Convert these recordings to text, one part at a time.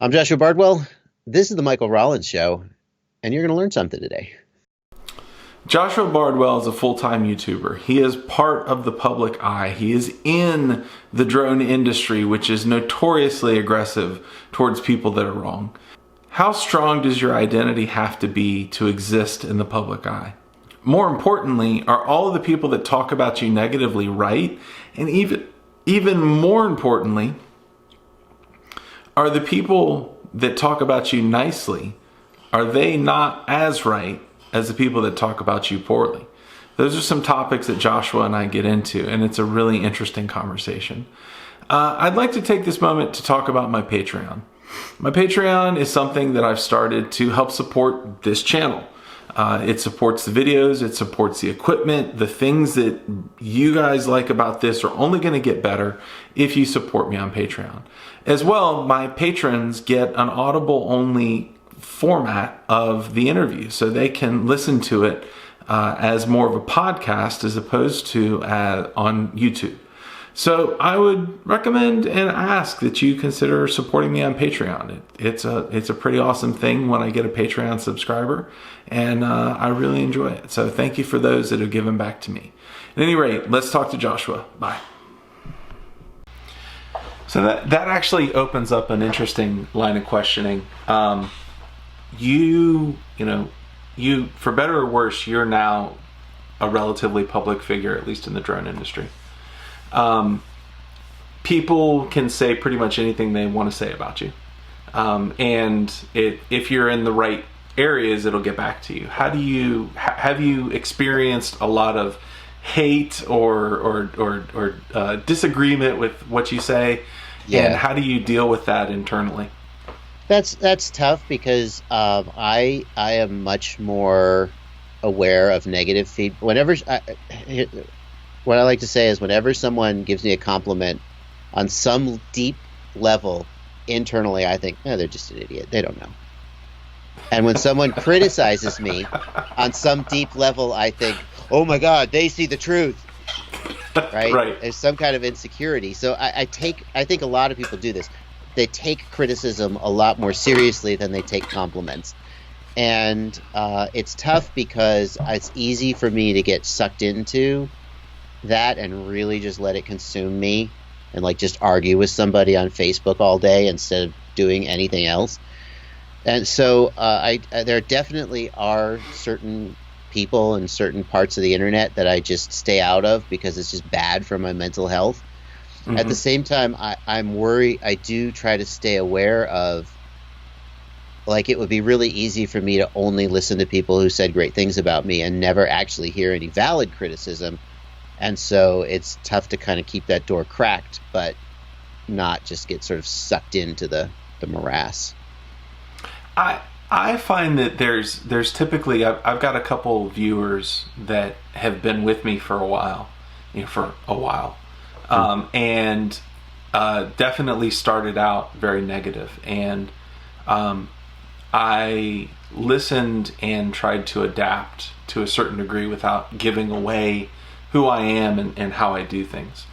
I'm Joshua Bardwell. This is the Michael Rollins Show, and you're going to learn something today. Joshua Bardwell is a full-time YouTuber. He is part of the public eye. He is in the drone industry, which is notoriously aggressive towards people that are wrong. How strong does your identity have to be to exist in the public eye? More importantly, are all of the people that talk about you negatively right? And even more importantly, are the people that talk about you nicely, are they not as right as the people that talk about you poorly? Those are some topics that Joshua and I get into, and it's a really interesting conversation. I'd like to take this moment to talk about my Patreon. My Patreon is something that I've started to help support this channel. It supports the videos, it supports the equipment. The things that you guys like about this are only going to get better if you support me on Patreon. As well, my patrons get an audible-only format of the interview, so they can listen to it as more of a podcast as opposed to on YouTube. So I would recommend and ask that you consider supporting me on Patreon. It's a pretty awesome thing when I get a Patreon subscriber, and I really enjoy it. So thank you for those that have given back to me. At any rate, let's talk to Joshua. Bye. So that actually opens up an interesting line of questioning. You, for better or worse, you're now a relatively public figure, at least in the drone industry. People can say pretty much anything they want to say about you. And if you're in the right areas, it'll get back to you. Have you experienced a lot of hate or disagreement with what you say? Yeah. And how do you deal with that internally? That's tough because I am much more aware of negative feedback. What I like to say is whenever someone gives me a compliment on some deep level internally, I think, they're just an idiot. They don't know. And when someone criticizes me on some deep level, I think, oh my God, they see the truth. Right? There's some kind of insecurity. So I think a lot of people do this. They take criticism a lot more seriously than they take compliments. And it's tough because it's easy for me to get sucked into that and really just let it consume me and just argue with somebody on Facebook all day instead of doing anything else. And so there definitely are certain people and certain parts of the internet that I just stay out of because it's just bad for my mental health. Mm-hmm. At the same time, I'm worried. I do try to stay aware of, it would be really easy for me to only listen to people who said great things about me and never actually hear any valid criticism. And so it's tough to kind of keep that door cracked, but not just get sort of sucked into the morass. I find that there's typically, I've got a couple viewers that have been with me for a while, and definitely started out very negative. And I listened and tried to adapt to a certain degree without giving away who I am and how I do things.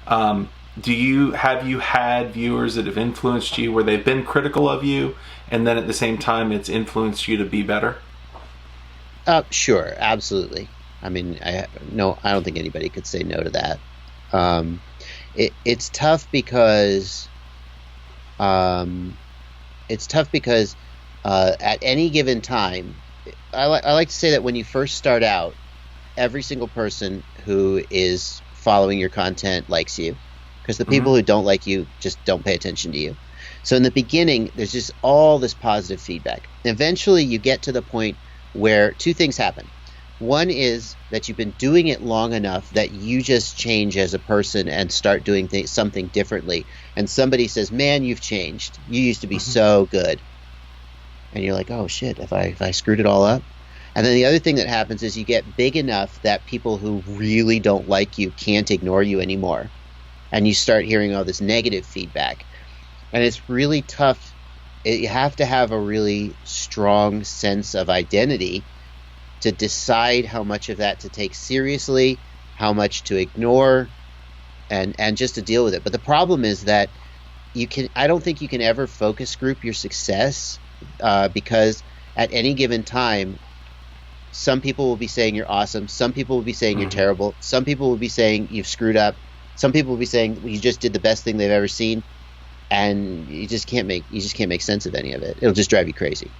Have you had viewers that have influenced you where they've been critical of you and then at the same time it's influenced you to be better? Sure, absolutely. I mean, I don't think anybody could say no to that. It's tough because at any given time, I like to say that when you first start out, every single person who is following your content likes you, because the people who don't like you just don't pay attention to you. So in the beginning, there's just all this positive feedback. Eventually, you get to the point where two things happen. One is that you've been doing it long enough that you just change as a person and start doing something differently. And somebody says, man, you've changed. You used to be so good. And you're like, oh, shit, have I screwed it all up? And then the other thing that happens is you get big enough that people who really don't like you can't ignore you anymore. And you start hearing all this negative feedback. And it's really tough. You have to have a really strong sense of identity to decide how much of that to take seriously, how much to ignore, and just to deal with it. But the problem is that I don't think you can ever focus group your success, because at any given time, some people will be saying you're awesome. Some people will be saying you're terrible. Some people will be saying you've screwed up. Some people will be saying you just did the best thing they've ever seen, and you just can't make sense of any of it. It'll just drive you crazy.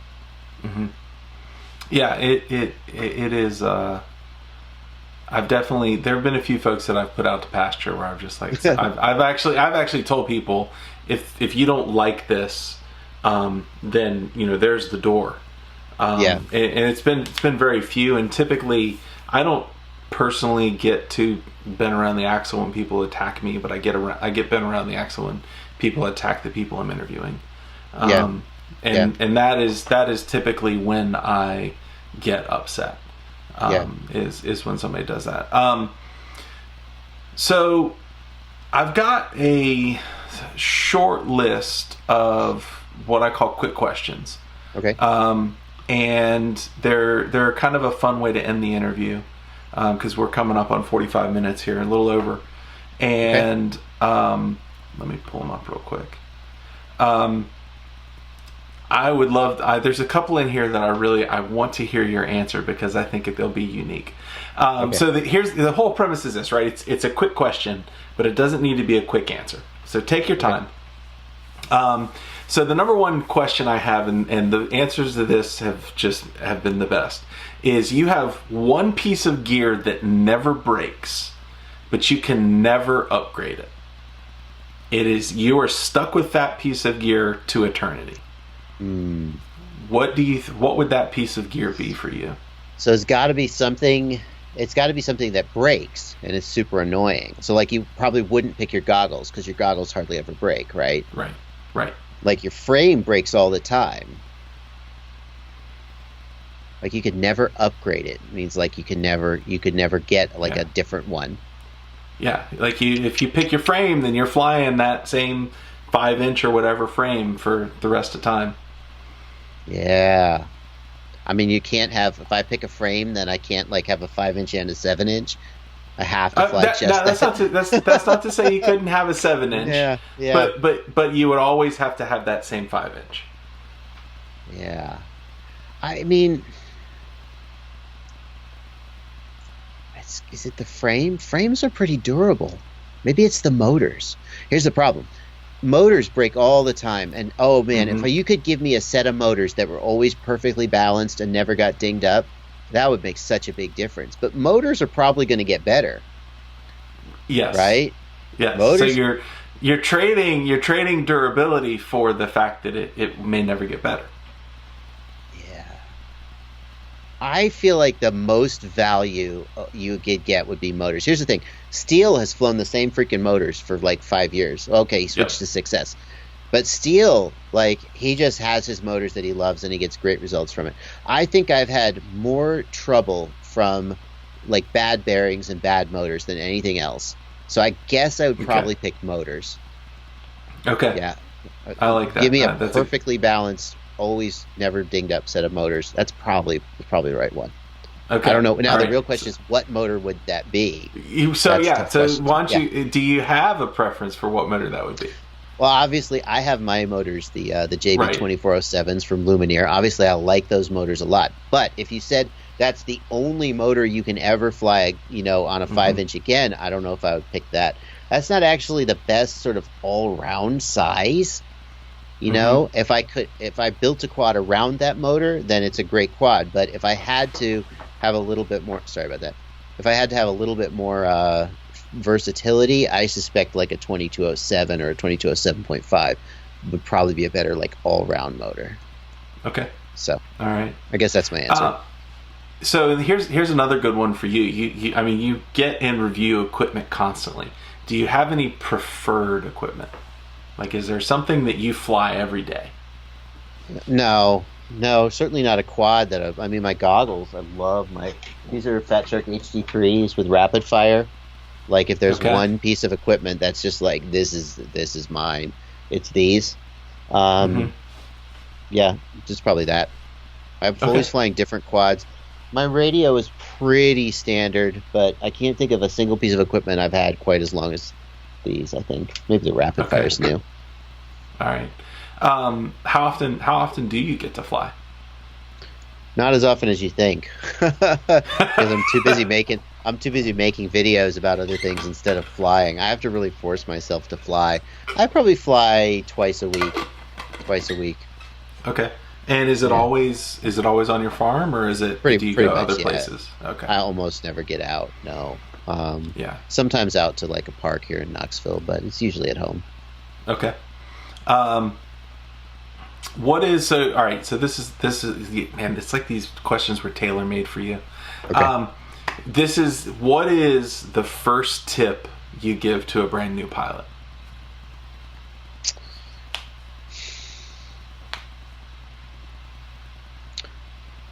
Mm-hmm. Yeah, it is. I've definitely, there have been a few folks that I've put out to pasture where I've just like, I've actually told people, if you don't like this, then there's the door. And it's been very few, and typically I don't personally get too bent around the axle when people attack me, but I get bent around the axle when people attack the people I'm interviewing. And that is typically when I get upset. Is when somebody does that. So I've got a short list of what I call quick questions. Okay. And they're kind of a fun way to end the interview, because we're coming up on 45 minutes here, a little over. And let me pull them up real quick. I would love. There's a couple in here that I want to hear your answer, because I think they'll be unique. So here's the whole premise is this, right? It's a quick question, but it doesn't need to be a quick answer. So take your time. So the number one question I have, and the answers to this have been the best, is you have one piece of gear that never breaks, but you can never upgrade it. You are stuck with that piece of gear to eternity. What would that piece of gear be for you? So it's got to be something that breaks and is super annoying. So like you probably wouldn't pick your goggles, because your goggles hardly ever break, right? Right. Like your frame breaks all the time. Like you could never upgrade it. It means like you could never get like a different one. Yeah, like if you pick your frame, then you're flying that same 5-inch or whatever frame for the rest of time. Yeah. I mean, you can't have, if I pick a frame, then I can't like have a 5-inch and a 7-inch. I have to fly that's not to say you couldn't have a 7-inch. Yeah. But you would always have to have that same 5-inch. Yeah. I mean, is it the frame? Frames are pretty durable. Maybe it's the motors. Here's the problem. Motors break all the time, and oh man, if you could give me a set of motors that were always perfectly balanced and never got dinged up, that would make such a big difference. But motors are probably going to get better. Yes. Right? Yes. Motors, so you're trading durability for the fact that it may never get better. Yeah. I feel like the most value you could get would be motors. Here's the thing. Steel has flown the same freaking motors for like 5 years. Okay, he switched to Success. But Steel, like, he just has his motors that he loves, and he gets great results from it. I think I've had more trouble from, like, bad bearings and bad motors than anything else. So I guess I would probably pick motors. Okay. Yeah. I like that. Give me a perfectly balanced, always never dinged up set of motors. That's probably the right one. Okay. I don't know. Now, the real question is, what motor would that be? So why don't you, do you have a preference for what motor that would be? Well, obviously, I have my motors, the JB2407s from Lumineer. Obviously, I like those motors a lot. But if you said that's the only motor you can ever fly, on a 5-inch again, I don't know if I would pick that. That's not actually the best sort of all-round size. If I built a quad around that motor, then it's a great quad. But if I had to have a little bit more, if I had to have a little bit more versatility, I suspect like a 2207 or a 2207.5 would probably be a better like all-round motor. Okay. So, all right. I guess that's my answer. So here's another good one for you. You get and review equipment constantly. Do you have any preferred equipment? Like, is there something that you fly every day? No, certainly not a quad. My goggles. I love these are Fat Shark HD3s with rapid fire. Like, if there's one piece of equipment that's just like, this is mine, it's these. Yeah, just probably that. I'm always flying different quads. My radio is pretty standard, but I can't think of a single piece of equipment I've had quite as long as these, I think. Maybe the rapid fire's new. All right. How often do you get to fly? Not as often as you think, because I'm too busy making videos about other things instead of flying. I have to really force myself to fly. I probably fly twice a week. Twice a week. Okay. And is it always on your farm, or do you go much, other places? Okay. I almost never get out. No. Yeah. Sometimes out to like a park here in Knoxville, but it's usually at home. Okay. What is all right? So this is man. It's like these questions were tailor made for you. Okay. What is the first tip you give to a brand new pilot?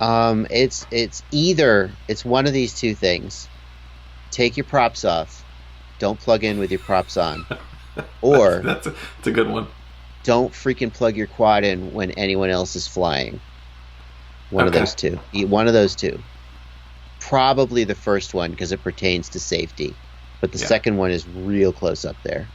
It's one of these two things. Take your props off. Don't plug in with your props on. Or that's a good one. Don't freaking plug your quad in when anyone else is flying. One of those two. One of those two. Probably the first one because it pertains to safety. But the second one is real close up there.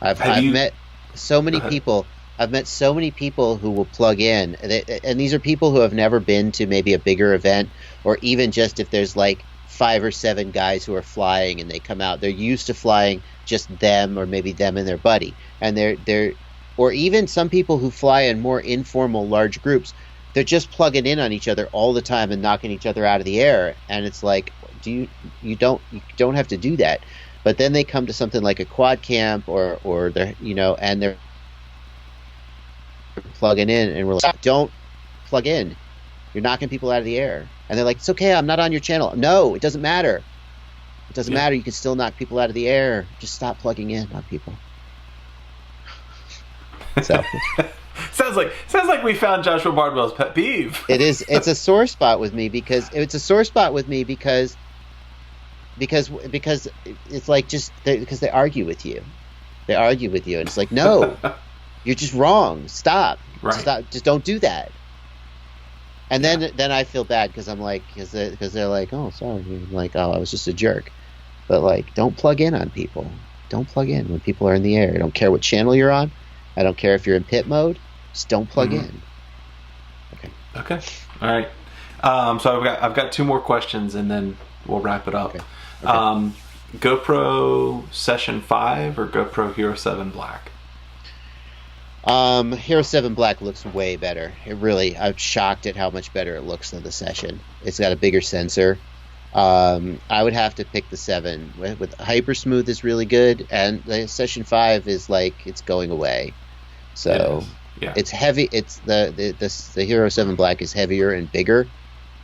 I've met so many people. I've met so many people who will plug in, and these are people who have never been to maybe a bigger event, or even just if there's like 5 or 7 guys who are flying and they come out, they're used to flying just them or maybe them and their buddy, and they're or even some people who fly in more informal large groups, they're just plugging in on each other all the time and knocking each other out of the air, and it's like, you don't have to do that. But then they come to something like a quad camp or they're and they're plugging in, and we're like, don't plug in, you're knocking people out of the air. And they're like, it's okay, I'm not on your channel. No, it doesn't matter. It doesn't matter. You can still knock people out of the air. Just stop plugging in on people. So sounds like we found Joshua Bardwell's pet peeve. It's a sore spot with me because it's like because they argue with you. And it's like, no, you're just wrong. Stop. Right. Stop. Just don't do that. And then I feel bad because I'm like, because they're like, oh, sorry. I'm like, oh, I was just a jerk. But like, don't plug in on people. Don't plug in when people are in the air. I don't care what channel you're on. I don't care if you're in pit mode. Just don't plug in. Okay. All right. So I've got 2 more questions and then we'll wrap it up. Okay. GoPro Session 5 or GoPro Hero 7 Black? Hero 7 Black looks way better. I'm shocked at how much better it looks than the Session. It's got a bigger sensor. I would have to pick the 7. With Hyper Smooth is really good, and the Session 5 is like, it's going away. So it's heavy. It's the Hero 7 Black is heavier and bigger,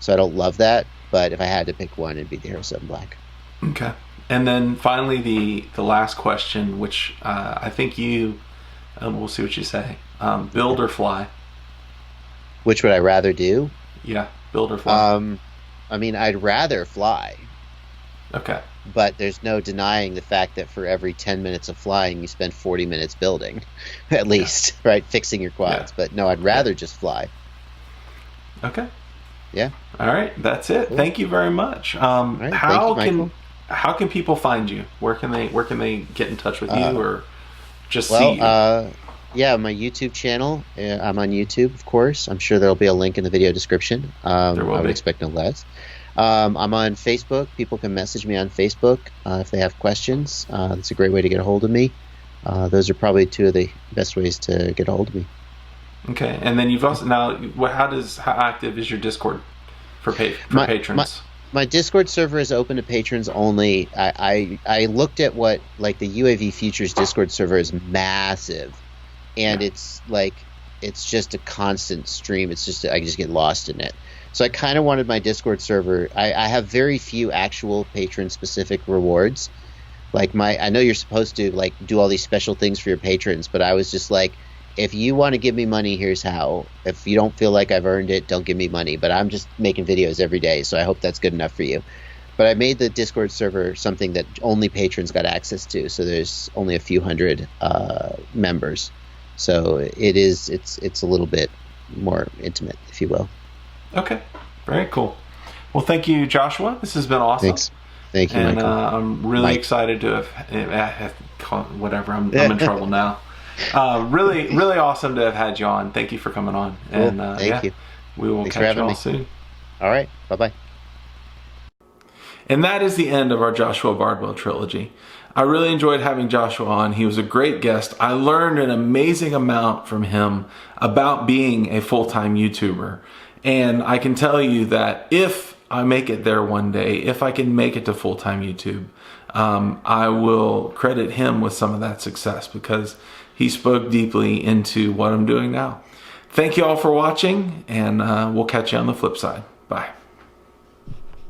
so I don't love that. But if I had to pick one, it'd be the Hero 7 Black. Okay. And then finally, the last question, which I think you, we'll see what you say. Build or fly? Which would I rather do? Yeah, build or fly. I mean, I'd rather fly. Okay. But there's no denying the fact that for every 10 minutes of flying, you spend 40 minutes building, at least, right? Fixing your quads. Yeah. But no, I'd rather just fly. Okay. Yeah. All right. That's it. Cool. Thank you very much. Right. How can people find you? Where can they get in touch with you or just see you? Yeah, my YouTube channel. I'm on YouTube, of course. I'm sure there'll be a link in the video description. I would expect no less. I'm on Facebook. People can message me on Facebook if they have questions. That's a great way to get a hold of me. Those are probably 2 of the best ways to get a hold of me. Okay, and then you've also how active is your Discord for patrons? My Discord server is open to patrons only. I looked at what like the UAV Futures Discord server is massive, and it's just a constant stream. It's just I just get lost in it. So I kind of wanted my Discord server. I have very few actual patron specific rewards. Like I know you're supposed to like do all these special things for your patrons, but I was just like, if you want to give me money, here's how. If you don't feel like I've earned it, don't give me money. But I'm just making videos every day, so I hope that's good enough for you. But I made the Discord server something that only patrons got access to, so there's only a few hundred members. So it's a little bit more intimate, if you will. Okay, very cool. Well, thank you, Joshua. This has been awesome. Thanks. Thank you, and Michael. I'm really excited to have whatever. I'm in trouble now. Really, really awesome to have had you on. Thank you for coming on. Cool. And Thank you. we will Thanks for catch you having all me. soon. All right. Bye-bye. And that is the end of our Joshua Bardwell trilogy. I really enjoyed having Joshua on. He was a great guest. I learned an amazing amount from him about being a full-time YouTuber. And I can tell you that if I make it there one day, if I can make it to full-time YouTube, I will credit him with some of that success because he spoke deeply into what I'm doing now. Thank you all for watching, and we'll catch you on the flip side. Bye.